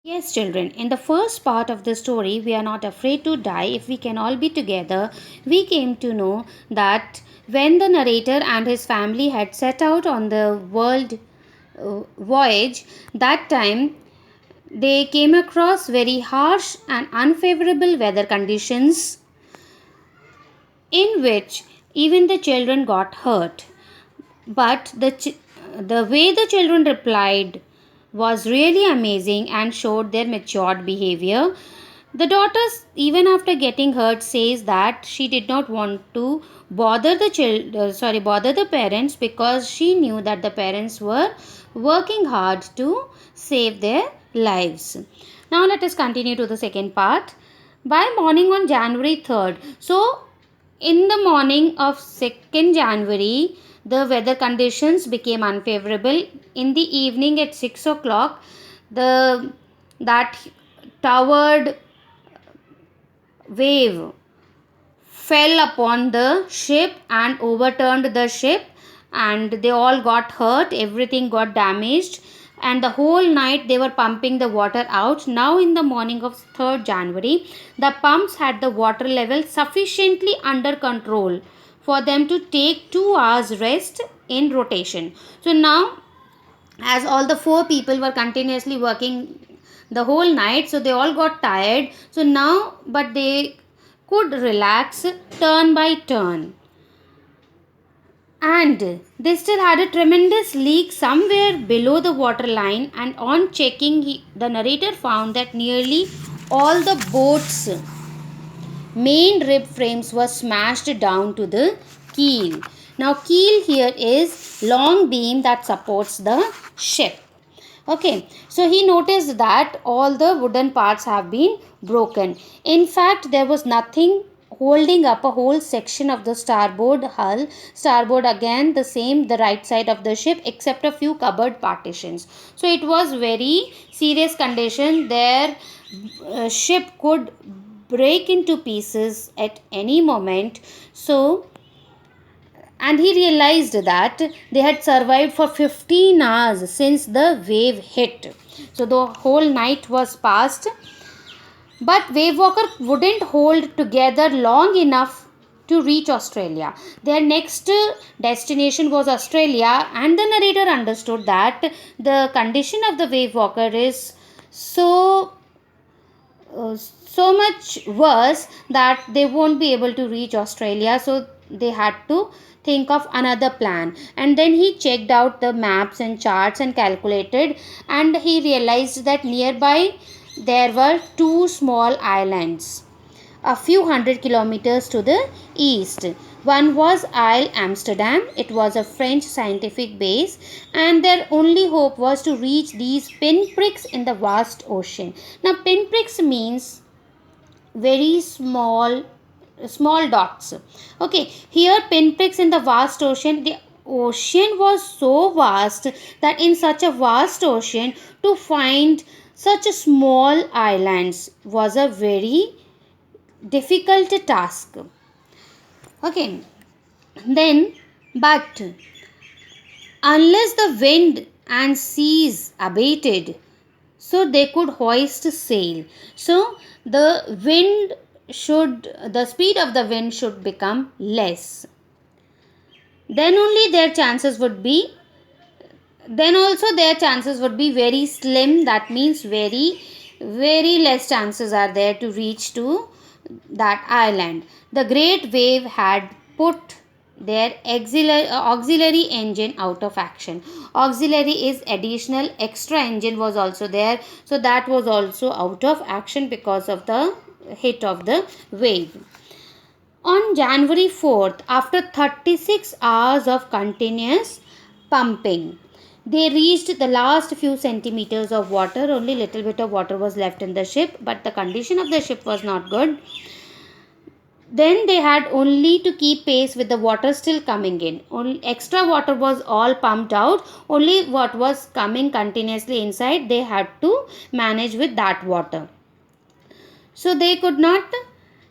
Yes, children, in the first part of the story, we are not afraid to die if we can all be together. We came to know that when the narrator and his family had set out on the world voyage, that time they came across very harsh and unfavorable weather conditions in which even the children got hurt. But the way the children replied was really amazing and showed their matured behavior. The daughter, even after getting hurt, says that she did not want to bother the parents because she knew that the parents were working hard to save their lives. Now let us continue to the second part. By morning on January 3rd, so in the morning of 2nd January, the weather conditions became unfavorable. In the evening at 6 o'clock, the that towered wave fell upon the ship and overturned the ship, and they all got hurt, everything got damaged, and the whole night they were pumping the water out. Now in the morning of 3rd January, the pumps had the water level sufficiently under control for them to take 2 hours rest in rotation. So now, as all the 4 people were continuously working the whole night, so they all got tired, so now but they could relax turn by turn, and they still had a tremendous leak somewhere below the water line. And on checking, the narrator found that nearly all the boat's main rib frames were smashed down to the keel. Now keel here is long beam that supports the ship. Okay, so he noticed that all the wooden parts have been broken. In fact, there was nothing holding up a whole section of the starboard hull. Starboard again, the same, the right side of the ship, except a few cupboard partitions. So it was very serious condition. Their ship could break into pieces at any moment. So, and he realized that they had survived for 15 hours since the wave hit. So the whole night was passed, but Wave Walker wouldn't hold together long enough to reach Australia. Their next destination was Australia, and the narrator understood that the condition of the Wave Walker is so much worse that they won't be able to reach Australia. So they had to think of another plan. And then he checked out the maps and charts and calculated, and he realized that nearby there were 2 small islands a few hundred kilometers to the east. One was Isle Amsterdam. It was a French scientific base, and their only hope was to reach these pinpricks in the vast ocean. Now, pinpricks means very small dots. Okay, here pinpricks in the vast ocean. The ocean was so vast that in such a vast ocean, to find such a small islands was a very difficult task. Okay, then, but unless the wind and seas abated, so they could hoist sail. So the speed of the wind should become less. Then only then also their chances would be very slim. That means very less chances are there to reach to that island. The great wave had put their auxiliary engine out of action. Auxiliary is additional, extra engine was also there, so that was also out of action because of the hit of the wave. On January 4th, after 36 hours of continuous pumping, they reached the last few centimeters of water. Only little bit of water was left in the ship, but the condition of the ship was not good. Then they had only to keep pace with the water still coming in. Only extra water was all pumped out. Only what was coming continuously inside, they had to manage with that water. So they could not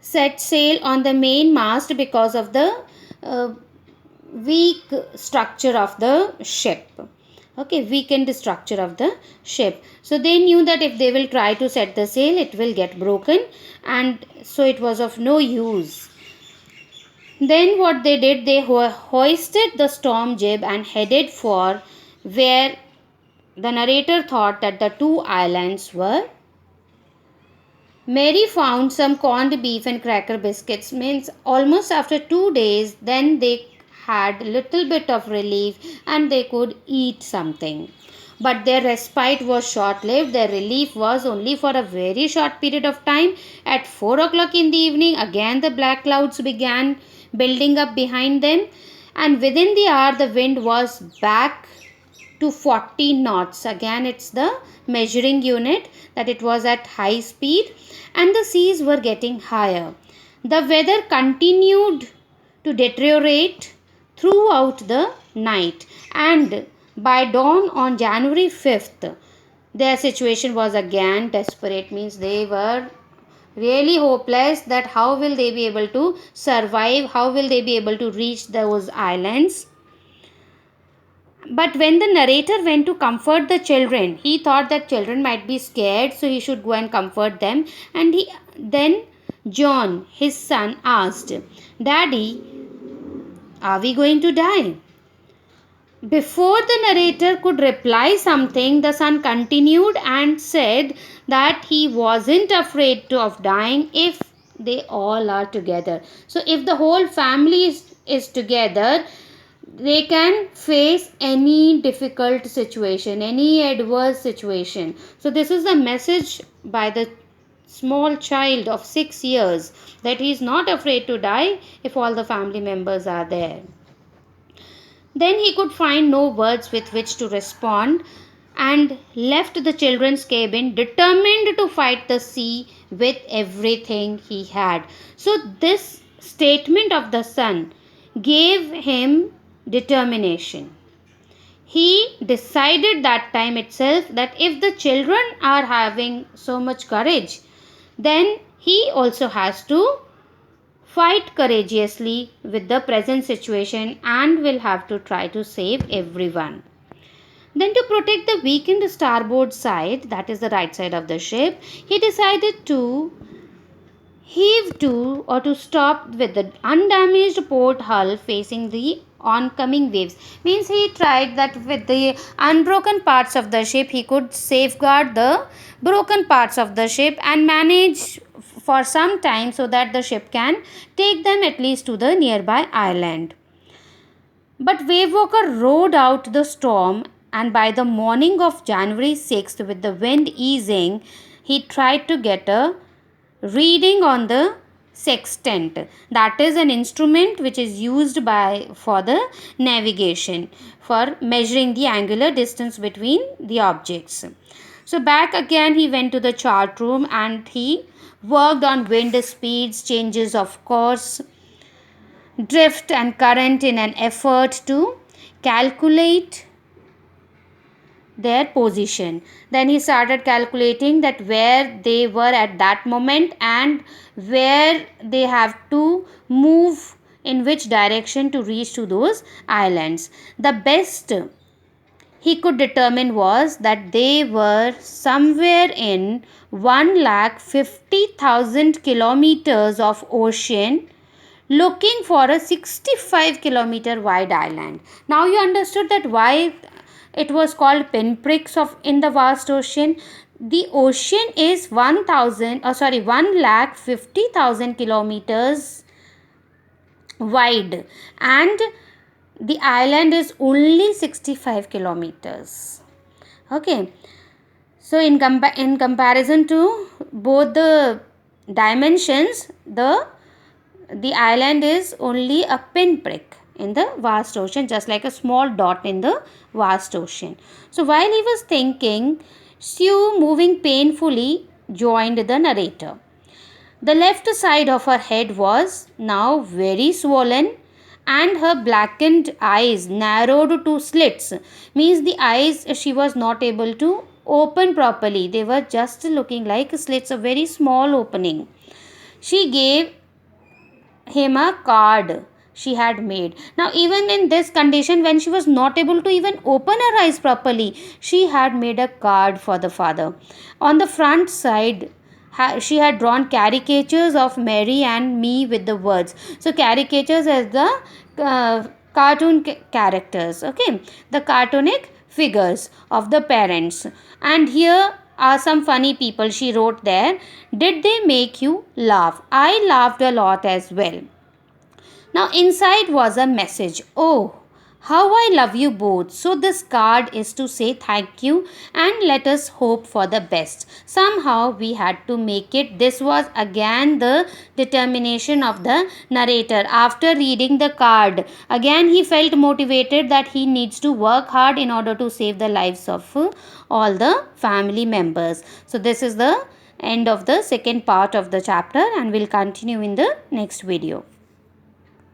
set sail on the main mast because of the weak structure of the ship. Okay, weakened the structure of the ship. So they knew that if they will try to set the sail, it will get broken, and so it was of no use. Then what they did, they hoisted the storm jib and headed for where the narrator thought that the two islands were. Mary found some corned beef and cracker biscuits. Means almost after 2 days, then they had little bit of relief and they could eat something. But their respite was short lived. Their relief was only for a very short period of time. At 4 o'clock in the evening, again the black clouds began building up behind them, and within the hour, the wind was back to 40 knots. Again, it's the measuring unit, that it was at high speed, and the seas were getting higher. The weather continued to deteriorate throughout the night, and by dawn on January 5th, their situation was again desperate. Means they were really hopeless that how will they be able to survive, how will they be able to reach those islands. But when the narrator went to comfort the children, he thought that children might be scared, so he should go and comfort them. And then John, his son, asked, "Daddy, are we going to die?" Before the narrator could reply something, the son continued and said that he wasn't afraid of dying if they all are together. So if the whole family is together, they can face any difficult situation, any adverse situation. So this is the message by the small child of 6 years, that he is not afraid to die if all the family members are there. Then he could find no words with which to respond, and left the children's cabin determined to fight the sea with everything he had. So this statement of the son gave him determination. He decided that time itself that if the children are having so much courage, then he also has to fight courageously with the present situation and will have to try to save everyone. Then, to protect the weakened starboard side, that is the right side of the ship, he decided to heave to or to stop with the undamaged port hull facing the oncoming waves. Means he tried that with the unbroken parts of the ship he could safeguard the broken parts of the ship and manage for some time so that the ship can take them at least to the nearby island. But Wavewalker rode out the storm, and by the morning of January 6th, with the wind easing, he tried to get a reading on the sextant. That is an instrument which is used for the navigation, for measuring the angular distance between the objects. So back again he went to the chart room and he worked on wind speeds, changes of course, drift and current in an effort to calculate their position. Then he started calculating that where they were at that moment and where they have to move in which direction to reach to those islands. The best he could determine was that they were somewhere in 1,50,000 kilometers of ocean, looking for a 65-kilometer wide island. Now you understood that why it was called pinpricks of in the vast ocean. The ocean is 1,50,000 kilometers wide, and the island is only 65 kilometers. Okay, so in comparison to both the dimensions, the island is only a pinprick in the vast ocean, just like a small dot in the vast ocean. So while he was thinking, Sue, moving painfully, joined the narrator. The left side of her head was now very swollen, and her blackened eyes narrowed to slits. Means the eyes she was not able to open properly. They were just looking like slits, a very small opening. She gave him a card. she had made. Now, even in this condition, when she was not able to even open her eyes properly, she had made a card for the father. On the front side, she had drawn caricatures of Mary and me with the words. So, caricatures as the cartoon characters, okay, the cartoonic figures of the parents. And here are some funny people she wrote there. Did they make you laugh? I laughed a lot as well. Now, inside was a message. Oh, how I love you both. So, this card is to say thank you and let us hope for the best. Somehow, we had to make it. This was again the determination of the narrator. After reading the card, again he felt motivated that he needs to work hard in order to save the lives of all the family members. So, this is the end of the second part of the chapter, and we'll continue in the next video.